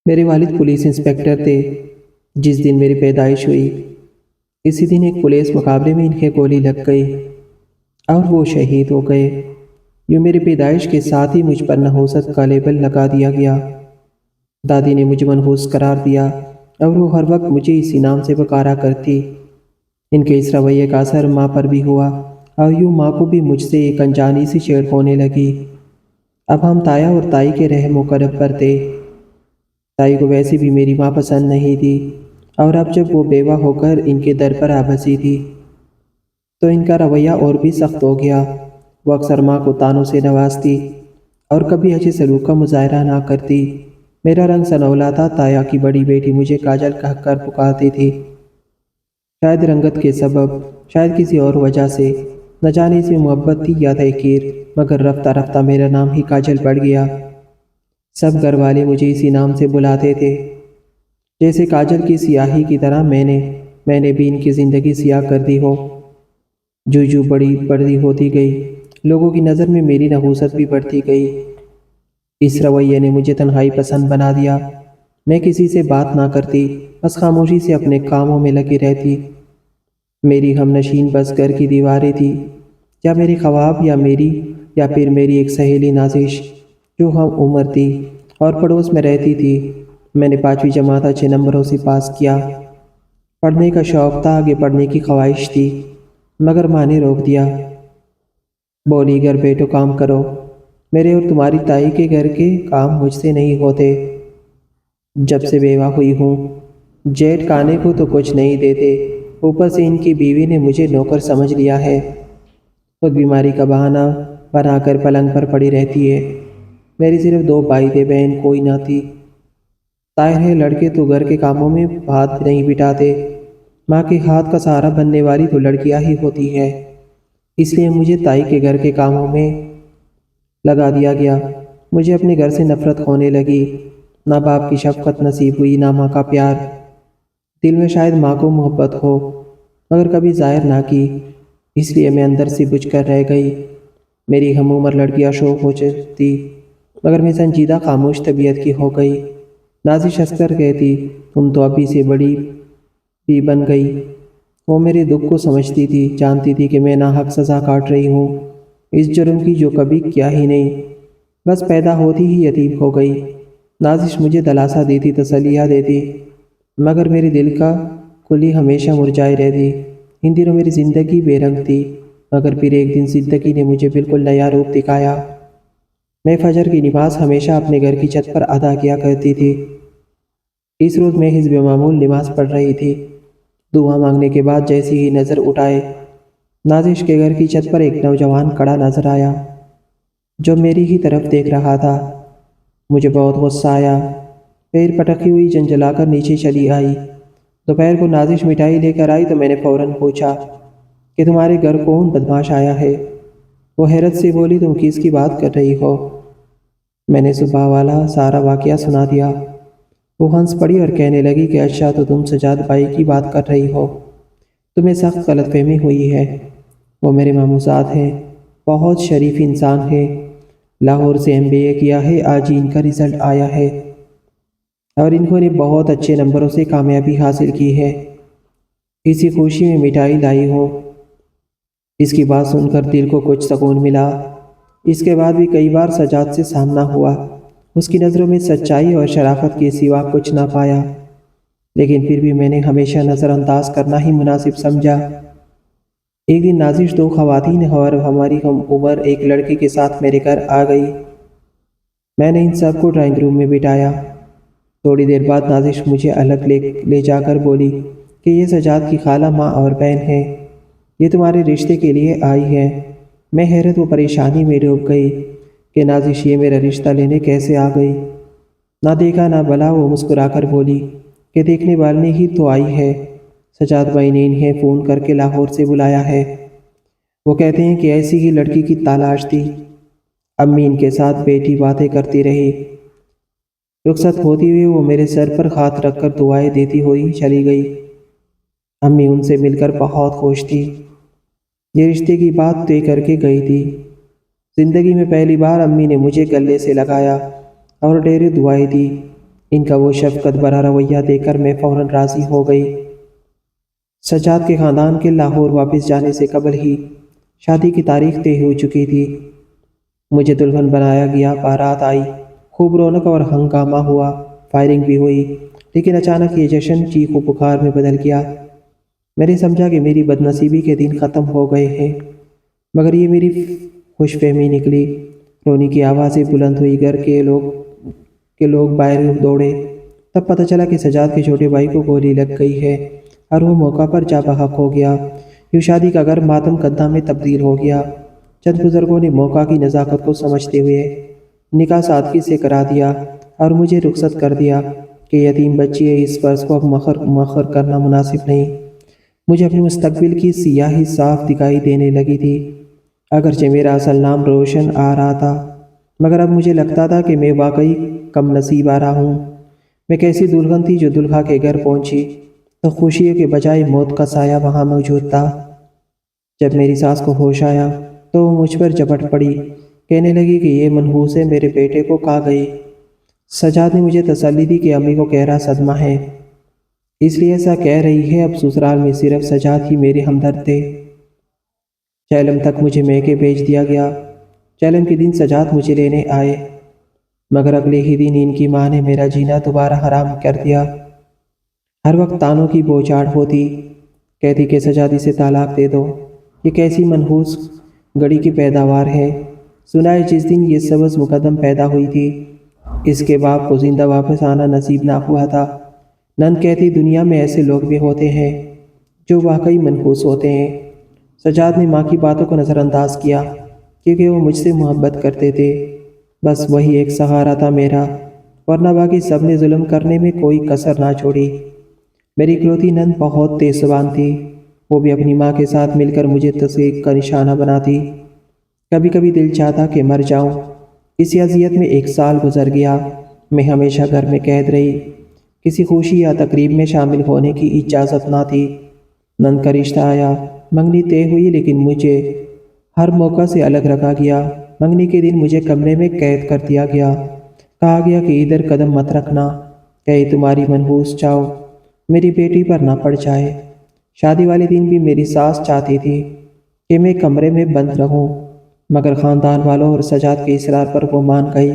میرے والد police inspector تھے۔ جس دن میری پیدائش ہوئی اسی دن ایک پولیس مقابلے میں ان کے گولی لگ گئی اور وہ شہید ہو گئے۔ یوں میری پیدائش کے ساتھ ہی مجھ پر نحوست کا لیبل لگا دیا گیا۔ دادی نے مجھے منحوس قرار دیا اور وہ ہر وقت مجھے اسی نام سے پکارا کرتی۔ ان کے اس رویے کا اثر ماں پر بھی ہوا اور یوں ماں کو بھی مجھ سے ایک انجانی سی چھیڑ ہونے لگی۔ اب ہم تایا اور تائی کے رحم و کرم پر تھے۔ تائی کو ویسے بھی میری ماں پسند نہیں تھی اور اب جب وہ بیوہ ہو کر ان کے در پر آ بسی تھی تو ان کا رویہ اور بھی سخت ہو گیا۔ وہ اکثر ماں کو طعنوں سے نوازتی اور کبھی اچھے سلوک کا مظاہرہ نہ کرتی۔ میرا رنگ سنولا تھا، تایا کی بڑی بیٹی مجھے کاجل کہہ کر پکارتی تھی۔ شاید رنگت کے سبب، شاید کسی اور وجہ سے، نہ جانے اس میں محبت تھی یا تحقیر، مگر رفتہ رفتہ میرا نام ہی کاجل پڑ گیا۔ سب گھر والے مجھے اسی نام سے بلاتے تھے، جیسے کاجل کی سیاہی کی طرح میں نے بھی ان کی زندگی سیاہ کر دی ہو۔ جو بڑی ہوتی گئی، لوگوں کی نظر میں میری نحوست بھی بڑھتی گئی۔ اس رویے نے مجھے تنہائی پسند بنا دیا۔ میں کسی سے بات نہ کرتی، بس خاموشی سے اپنے کاموں میں لگی رہتی۔ میری ہم نشین بس گھر کی دیواریں تھی، یا میرے خواب یا پھر میری ایک سہیلی نازش جو ہم عمر تھی اور پڑوس میں رہتی تھی۔ میں نے 5ویں جماعت اچھے نمبروں سے پاس کیا۔ پڑھنے کا شوق تھا، آگے پڑھنے کی خواہش تھی، مگر ماں نے روک دیا۔ بولی گھر بیٹھو، کام کرو۔ میرے اور تمہاری تائی کے گھر کے کام مجھ سے نہیں ہوتے۔ جب سے بیوہ ہوئی ہوں، جیٹھ کانے کو تو کچھ نہیں دیتے، اوپر سے ان کی بیوی نے مجھے نوکر سمجھ لیا ہے۔ خود بیماری کا بہانہ بنا کر پلنگ پر پڑی رہتی ہے۔ میری صرف 2 بھائی تھے، بہن کوئی نہ تھی۔ ظاہر ہے لڑکے تو گھر کے کاموں میں ہاتھ نہیں بٹاتے، ماں کے ہاتھ کا سہارا بننے والی تو لڑکیاں ہی ہوتی ہے۔ اس لیے مجھے تائی کے گھر کے کاموں میں لگا دیا گیا۔ مجھے اپنے گھر سے نفرت ہونے لگی۔ نہ باپ کی شفقت نصیب ہوئی، نہ ماں کا پیار۔ دل میں شاید ماں کو محبت ہو، مگر کبھی ظاہر نہ کی، اس لیے میں اندر سے بجھ کر رہ گئی۔ میری ہم عمر لڑکیاں شوق ہو چکی، مگر میں سنجیدہ خاموش طبیعت کی ہو گئی۔ نازش اکثر کہتی، تم تو ابھی سے بڑی بھی بن گئی۔ وہ میرے دکھ کو سمجھتی تھی، جانتی تھی کہ میں ناحق سزا کاٹ رہی ہوں، اس جرم کی جو کبھی کیا ہی نہیں، بس پیدا ہوتی ہی یتیم ہو گئی۔ نازش مجھے دلاسا دیتی، تسلیاں دیتی، مگر میرے دل کا کلی ہمیشہ مرجھائی رہتی۔ ان دنوں میری زندگی بے رنگ تھی، مگر پھر ایک دن زندگی نے مجھے بالکل نیا روپ دکھایا۔ میں فجر کی نماز ہمیشہ اپنے گھر کی چھت پر ادا کیا کرتی تھی۔ اس روز میں حسب معمول نماز پڑھ رہی تھی۔ دعا مانگنے کے بعد جیسی ہی نظر اٹھائے، نازش کے گھر کی چھت پر ایک نوجوان کھڑا نظر آیا جو میری ہی طرف دیکھ رہا تھا۔ مجھے بہت غصہ آیا، پیر پٹکی ہوئی جھنجھلا کر نیچے چلی آئی۔ دوپہر کو نازش مٹھائی لے کر آئی تو میں نے فوراً پوچھا کہ تمہارے گھر کون بدماش آیا ہے؟ وہ حیرت سے بولی، تم کس کی بات کر رہی ہو؟ میں نے صبح والا سارا واقعہ سنا دیا۔ وہ ہنس پڑی اور کہنے لگی کہ اچھا، تو تم سجاد بھائی کی بات کر رہی ہو، تمہیں سخت غلط فہمی ہوئی ہے۔ وہ میرے ماموزاد ہیں، بہت شریف انسان ہے، لاہور سے MBA کیا ہے، آج ہی ان کا رزلٹ آیا ہے اور انہوں نے بہت اچھے نمبروں سے کامیابی حاصل کی ہے۔ اسی خوشی میں مٹھائی لائی ہوں۔ اس کی بات سن کر دل کو کچھ سکون ملا۔ اس کے بعد بھی کئی بار سجاد سے سامنا ہوا، اس کی نظروں میں سچائی اور شرافت کے سوا کچھ نہ پایا، لیکن پھر بھی میں نے ہمیشہ نظر انداز کرنا ہی مناسب سمجھا۔ ایک دن نازش 2 خواتین اور ہماری ہم عمر ایک لڑکے کے ساتھ میرے گھر آ گئی۔ میں نے ان سب کو ڈرائنگ روم میں بٹھایا۔ تھوڑی دیر بعد نازش مجھے الگ لے جا کر بولی کہ یہ سجاد کی خالہ، ماں اور بہن ہیں، یہ تمہارے رشتے کے لیے آئی ہیں۔ میں حیرت و پریشانی میں ڈوب گئی کہ نازش یہ میرا رشتہ لینے کیسے آ گئی۔ نہ دیکھا نہ بلا، وہ مسکرا کر بولی کہ دیکھنے والے ہی تو آئی ہے، سجاد بھائی نے انہیں فون کر کے لاہور سے بلایا ہے، وہ کہتے ہیں کہ ایسی ہی لڑکی کی تلاش تھی۔ امی ان کے ساتھ بیٹھی باتیں کرتی رہی۔ رخصت ہوتی ہوئی وہ میرے سر پر ہاتھ رکھ کر دعائیں دیتی ہوئی چلی گئی۔ امی ان سے مل کر بہت خوش تھی، یہ رشتے کی بات طے کر کے گئی تھی۔ زندگی میں پہلی بار امی نے مجھے گلے سے لگایا اور ڈھیریں دعائیں دی۔ ان کا وہ شفقت بھرا رویہ دیکھ کر میں فوراً راضی ہو گئی۔ سجاد کے خاندان کے لاہور واپس جانے سے قبل ہی شادی کی تاریخ طے ہو چکی تھی۔ مجھے دلہن بنایا گیا، بارات آئی، خوب رونق اور ہنگامہ ہوا، فائرنگ بھی ہوئی، لیکن اچانک یہ جشن چیخ و پکار میں بدل گیا۔ میں نے سمجھا کہ میری بد نصیبی کے دن ختم ہو گئے ہیں، مگر یہ میری خوش فہمی نکلی۔ رونی کی آوازیں بلند ہوئی، گھر کے لوگ باہر دوڑے۔ تب پتہ چلا کہ سجاد کے چھوٹے بھائی کو گولی لگ گئی ہے اور وہ موقع پر جاں بحق ہو گیا۔ یوں شادی کا گھر ماتم گدھا میں تبدیل ہو گیا۔ چند بزرگوں نے موقع کی نزاکت کو سمجھتے ہوئے نکاح سادگی سے کرا دیا اور مجھے رخصت کر دیا کہ یتیم بچی ہے، اس فرض کو اب مؤخر کرنا مناسب نہیں۔ مجھے اپنے مستقبل کی سیاہی صاف دکھائی دینے لگی تھی۔ اگرچہ میرا اصل نام روشن آ رہا تھا، مگر اب مجھے لگتا تھا کہ میں واقعی کم نصیب آ رہا ہوں۔ میں کیسی دلہن تھی جو دلہا کے گھر پہنچی تو خوشیوں کے بجائے موت کا سایہ وہاں موجود تھا۔ جب میری ساس کو ہوش آیا تو وہ مجھ پر جھپٹ پڑی، کہنے لگی کہ یہ منحوسیں میرے بیٹے کو کھا گئی۔ سجاد نے مجھے تسلی دی کہ امی کو گہرا صدمہ ہے، اس لیے ایسا کہہ رہی ہے۔ اب سسرال میں صرف سجاد ہی میرے ہمدرد تھے۔ چیلم تک مجھے میکے بھیج دیا گیا۔ چیلم کے دن سجاد مجھے لینے آئے، مگر اگلے ہی دن ان کی ماں نے میرا جینا دوبارہ حرام کر دیا۔ ہر وقت تانوں کی بوچھاڑ ہوتی، کہتی کہ سجاد اسے طلاق دے دو، یہ کیسی منحوس گڑی کی پیداوار ہے۔ سنائے جس دن یہ سبز مقدم پیدا ہوئی تھی، اس کے باپ کو زندہ واپس آنا نصیب نہ ہوا تھا۔ نند کہتی دنیا میں ایسے لوگ بھی ہوتے ہیں جو واقعی منحوس ہوتے ہیں۔ سجاد نے ماں کی باتوں کو نظر انداز کیا، کیونکہ وہ مجھ سے محبت کرتے تھے۔ بس وہی ایک سہارا تھا میرا، ورنہ باقی سب نے ظلم کرنے میں کوئی کسر نہ چھوڑی۔ میری اکلوتی نند بہت تیز زبان تھی، وہ بھی اپنی ماں کے ساتھ مل کر مجھے تصدیق کا نشانہ بناتی۔ کبھی کبھی دل چاہتا کہ مر جاؤں۔ اسی اذیت میں 1 سال گزر گیا۔ میں ہمیشہ گھر میں قید رہی، کسی خوشی یا تقریب میں شامل ہونے کی اجازت نہ تھی۔ نند کا رشتہ آیا، منگنی طے ہوئی، لیکن مجھے ہر موقع سے الگ رکھا گیا۔ منگنی کے دن مجھے کمرے میں قید کر دیا گیا، کہا گیا کہ ادھر قدم مت رکھنا، کہیں تمہاری منحوس چاؤ میری بیٹی پر نہ پڑ جائے۔ شادی والے دن بھی میری ساس چاہتی تھی کہ میں کمرے میں بند رہوں، مگر خاندان والوں اور سجاد کے اصرار پر وہ مان گئی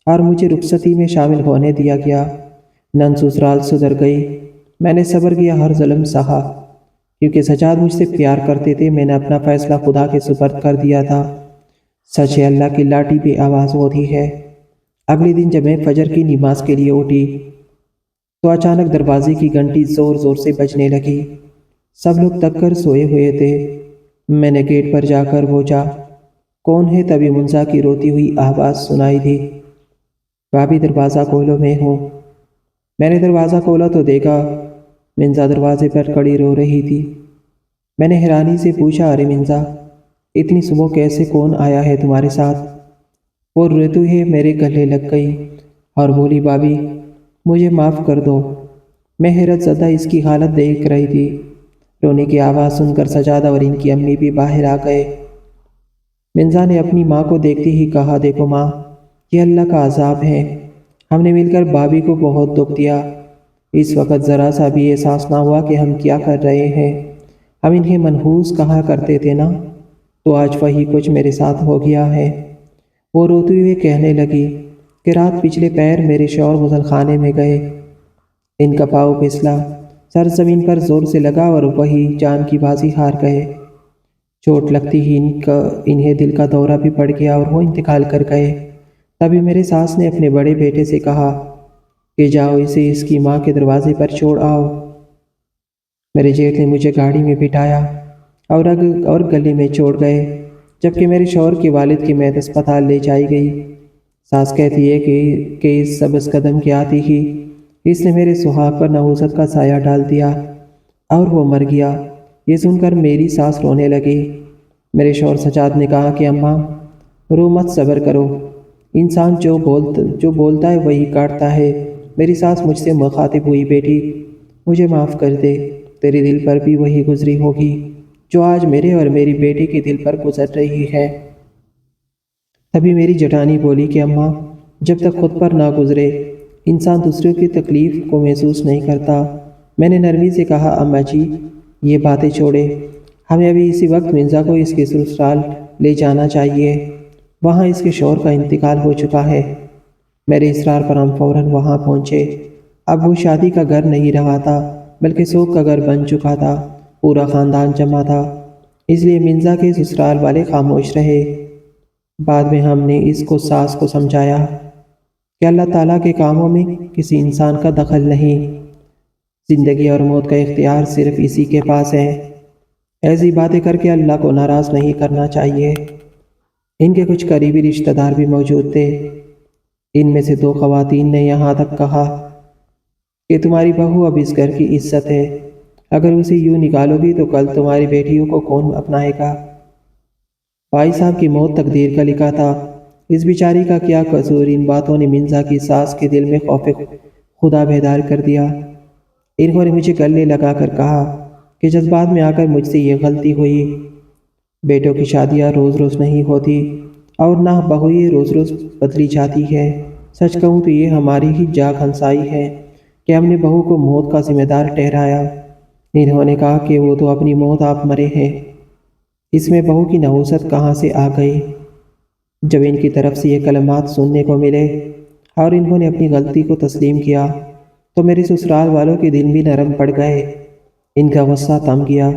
اور مجھے رخصتی میں شامل ہونے دیا گیا۔ نند سسرال سدھر گئی، میں نے صبر کیا، ہر ظلم سہا، کیونکہ سجاد مجھ سے پیار کرتے تھے۔ میں نے اپنا فیصلہ خدا کے سپرد کر دیا تھا۔ سچ ہے، اللہ کی لاٹھی بے آواز ہوتی ہے۔ اگلے دن جب میں فجر کی نماز کے لیے اٹھی تو اچانک دروازے کی گھنٹی زور زور سے بجنے لگی۔ سب لوگ تک کر سوئے ہوئے تھے۔ میں نے گیٹ پر جا کر پوچھا کون ہے؟ تبھی منزا کی روتی ہوئی آواز سنائی دی، بھابی دروازہ کھولو، میں ہوں۔ میں نے دروازہ کھولا تو دیکھا منزا دروازے پر کھڑی رو رہی تھی۔ میں نے حیرانی سے پوچھا، ارے منزا، اتنی صبح کیسے؟ کون آیا ہے تمہارے ساتھ؟ وہ روتے ہوئے میرے گلے لگ گئی اور بولی، بھابی مجھے معاف کر دو۔ میں حیرت زدہ اس کی حالت دیکھ رہی تھی۔ رونے کی آواز سن کر سجادہ اور ان کی امی بھی باہر آ گئے۔ منزا نے اپنی ماں کو دیکھتے ہی کہا، دیکھو ماں، یہ اللہ کا عذاب ہے، ہم نے مل کر بھابی کو بہت دکھ دیا۔ اس وقت ذرا سا بھی احساس نہ ہوا کہ ہم کیا کر رہے ہیں۔ ہم انہیں منحوس کہا کرتے تھے نا، تو آج وہی کچھ میرے ساتھ ہو گیا ہے۔ وہ روتے ہوئے کہنے لگی کہ رات پچھلے پیر میرے شوہر غسل خانے میں گئے، ان کا پاؤں پھسلا، سر زمین پر زور سے لگا اور وہی جان کی بازی ہار گئے۔ چوٹ لگتی ہی انہیں دل کا دورہ بھی پڑ گیا اور وہ انتقال کر گئے۔ تبھی میرے ساس نے اپنے بڑے بیٹے سے کہا کہ جاؤ اسے اس کی ماں کے دروازے پر چھوڑ آؤ۔ میرے جیٹھ نے مجھے گاڑی میں بٹھایا اور گلی میں چھوڑ گئے، جبکہ میرے شوہر کے والد کی میت اسپتال لے جائی گئی۔ ساس کہتی ہے کہ اس سبز قدم کے آتی ہی اس نے میرے سہاگ پر نحوست کا سایہ ڈال دیا اور وہ مر گیا۔ یہ سن کر میری ساس رونے لگی۔ میرے شوہر سجاد نے کہا کہ اماں رو مت، صبر کرو، انسان جو بولتا ہے وہی کاٹتا ہے۔ میری ساس مجھ سے مخاطب ہوئی، بیٹی مجھے معاف کر دے، تیرے دل پر بھی وہی گزری ہوگی جو آج میرے اور میری بیٹی کے دل پر گزر رہی ہے۔ تبھی میری جٹانی بولی کہ اماں جب تک خود پر نہ گزرے انسان دوسروں کی تکلیف کو محسوس نہیں کرتا۔ میں نے نرمی سے کہا، اماں جی یہ باتیں چھوڑے، ہمیں ابھی اسی وقت مرزا کو اس کے سسرال لے جانا چاہیے، وہاں اس کے شوہر کا انتقال ہو چکا ہے۔ میرے اصرار پر ہم فوراً وہاں پہنچے۔ اب وہ شادی کا گھر نہیں رہا تھا بلکہ سوگ کا گھر بن چکا تھا، پورا خاندان جمع تھا، اس لیے مرزا کے سسرال والے خاموش رہے۔ بعد میں ہم نے اس کو ساس کو سمجھایا کہ اللہ تعالیٰ کے کاموں میں کسی انسان کا دخل نہیں، زندگی اور موت کا اختیار صرف اسی کے پاس ہے۔ ایسی باتیں کر کے اللہ کو ناراض نہیں کرنا چاہیے۔ ان کے کچھ قریبی رشتہ دار بھی موجود تھے۔ ان میں سے دو خواتین نے یہاں تک کہا کہ تمہاری بہو اب اس گھر کی عزت ہے، اگر اسے یوں نکالو گی تو کل تمہاری بیٹیوں کو کون اپنائے گا؟ بھائی صاحب کی موت تقدیر کا لکھا تھا، اس بیچاری کا کیا قصور؟ ان باتوں نے مرزا کی ساس کے دل میں خوف خدا بیدار کر دیا۔ انہوں نے مجھے گلے لگا کر کہا کہ جذبات میں آ کر مجھ سے یہ غلطی ہوئی، بیٹوں کی شادیاں روز روز نہیں ہوتی اور نہ بہویں روز روز بدلی جاتی ہے۔ سچ کہوں تو یہ ہماری ہی جاگ ہنسائی ہے کہ ہم نے بہو کو موت کا ذمہ دار ٹھہرایا۔ انہوں نے کہا کہ وہ تو اپنی موت آپ مرے ہیں، اس میں بہو کی نحوست کہاں سے آ گئی؟ جب ان کی طرف سے یہ کلمات سننے کو ملے اور انہوں نے اپنی غلطی کو تسلیم کیا تو میرے سسرال والوں کے دل بھی نرم پڑ گئے، ان کا غصہ تم گیا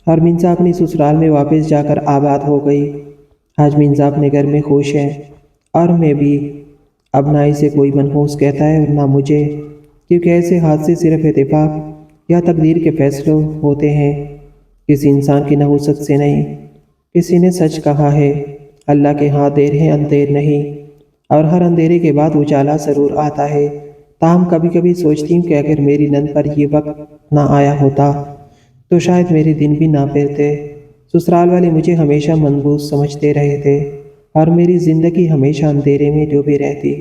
اور منزا اپنی سسرال میں واپس جا کر آباد ہو گئی۔ آج منزا اپنے گھر میں خوش ہے اور میں بھی۔ اب نہ اسے کوئی منحوس کہتا ہے اور نہ مجھے، کیونکہ ایسے حادثے صرف اتفاق یا تقدیر کے فیصلوں ہوتے ہیں، کسی انسان کی نحوست سے نہیں۔ کسی نے سچ کہا ہے، اللہ کے ہاں دیر ہے اندھیر نہیں، اور ہر اندھیرے کے بعد اجالا ضرور آتا ہے۔ تاہم کبھی کبھی سوچتی ہوں کہ اگر میری نند پر یہ وقت نہ آیا ہوتا تو شاید میرے دن بھی نہ پھرتے۔ سسرال والے مجھے ہمیشہ منبوذ سمجھتے رہے تھے اور میری زندگی ہمیشہ اندھیرے میں ڈوبی رہتی۔